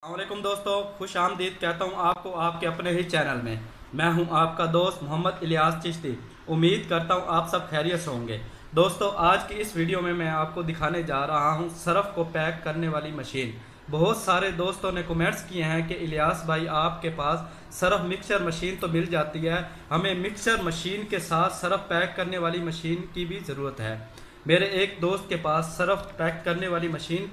अस्सलामुअलैकुम दोस्तों, खुश आमदीद कहता हूँ आपको आपके अपने ही चैनल में। मैं हूँ आपका दोस्त मोहम्मद इलियास चिश्ती। उम्मीद करता हूँ आप सब खैरियत से होंगे। दोस्तों, आज की इस वीडियो में मैं आपको दिखाने जा रहा हूँ सरफ़ को पैक करने वाली मशीन। बहुत सारे दोस्तों ने कमेंट्स किए हैं कि इलियास भाई आपके पास सरफ़ मिक्सर मशीन तो मिल जाती है, हमें मिक्सर मशीन के साथ सरफ़ पैक करने वाली मशीन की भी ज़रूरत है। मेरे एक दोस्त के पास सरफ़ पैक करने वाली मशीन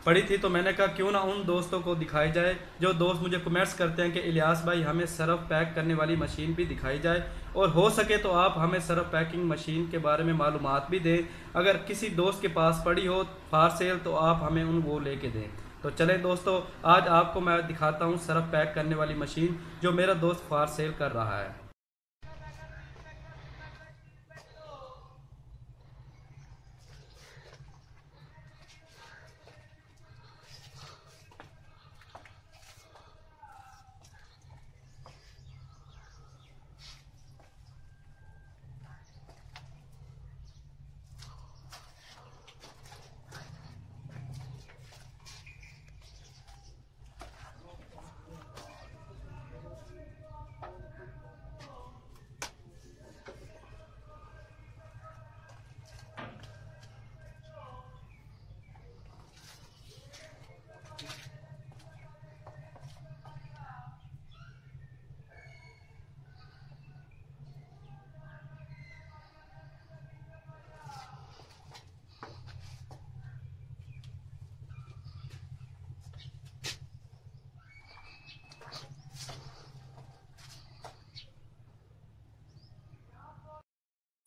पड़ी थी, तो मैंने कहा क्यों ना उन दोस्तों को दिखाई जाए जो दोस्त मुझे कमेंट्स करते हैं कि इलियास भाई हमें सरफ़ पैक करने वाली मशीन भी दिखाई जाए, और हो सके तो आप हमें सरफ़ पैकिंग मशीन के बारे में मालूमात भी दें। अगर किसी दोस्त के पास पड़ी हो फार सेल तो आप हमें वो लेके दें। तो चलें दोस्तों, आज आपको मैं दिखाता हूँ सरफ़ पैक करने वाली मशीन जो मेरा दोस्त फार सेल कर रहा है।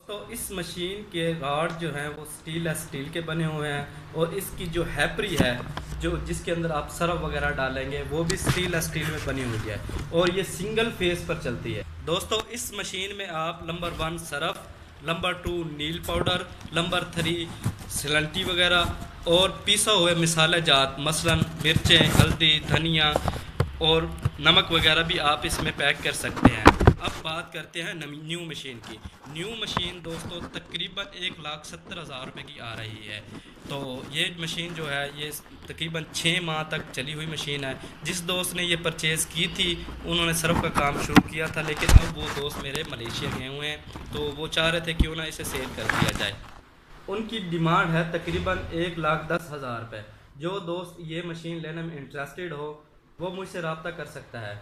तो इस मशीन के राड जो हैं वो स्टील के बने हुए हैं, और इसकी जो हैपरी है जो जिसके अंदर आप सरफ वगैरह डालेंगे वो भी स्टील में बनी हुई है, और ये सिंगल फेस पर चलती है। दोस्तों, इस मशीन में आप नंबर 1 सरफ, नंबर 2 नील पाउडर, नंबर 3 सलंटी वगैरह और पिसा हुए मिसाले जात मसलन मिर्चें, हल्दी, धनिया और नमक वगैरह भी आप इसमें पैक कर सकते हैं। अब बात करते हैं न्यू मशीन की। न्यू मशीन दोस्तों तकरीबन 1,70,000 रुपये की आ रही है। तो ये मशीन जो है ये तकरीबन 6 माह तक चली हुई मशीन है। जिस दोस्त ने ये परचेज़ की थी उन्होंने सरफ का काम शुरू किया था, लेकिन अब वो दोस्त मेरे मलेशिया गए हुए हैं, तो वो चाह रहे थे क्यों ना इसे सेल कर दिया जाए। उनकी डिमांड है तकरीबन 1,10,000 रुपये। जो दोस्त ये मशीन लेने में इंटरेस्टेड हो वो मुझसे रब्ता कर सकता है।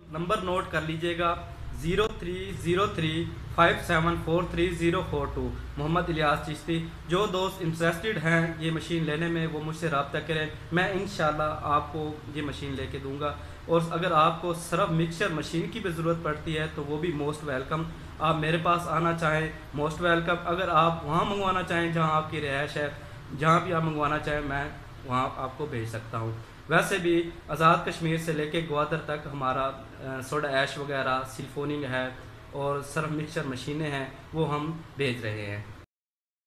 नंबर नोट कर लीजिएगा 03035743 मोहम्मद इलियास चिश्ती। जो दोस्त इंटरेस्टेड हैं ये मशीन लेने में वो मुझसे रब्ता करें, मैं इंशाल्लाह आपको ये मशीन लेके दूंगा। और अगर आपको सरफ मिक्सर मशीन की भी ज़रूरत पड़ती है तो वो भी मोस्ट वेलकम। आप मेरे पास आना चाहें मोस्ट वेलकम। अगर आप वहाँ मंगवाना चाहें जहाँ आपकी रिहाइश है, जहाँ भी आप मंगवाना चाहें मैं वहाँ आपको भेज सकता हूँ। वैसे भी आज़ाद कश्मीर से लेके ग्वादर तक हमारा सोडा ऐश वगैरह सिल्फोनिंग है और सरफ मिक्सर मशीनें हैं वो हम भेज रहे हैं।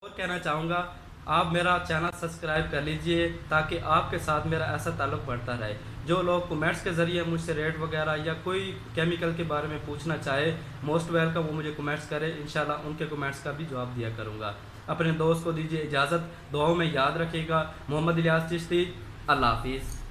और कहना चाहूँगा आप मेरा चैनल सब्सक्राइब कर लीजिए ताकि आपके साथ मेरा ऐसा ताल्लुक़ बढ़ता रहे। जो लोग कमेंट्स के ज़रिए मुझसे रेट वगैरह या कोई केमिकल के बारे में पूछना चाहे मोस्ट वेलकम, वो मुझे कमेंट्स करें, इंशाल्लाह उनके कमेंट्स का भी जवाब दिया करूँगा। अपने दोस्त को दीजिए इजाज़त, दुआओं में याद रखिएगा। मोहम्मद इलियास चिश्ती, अल्लाह हाफिज़।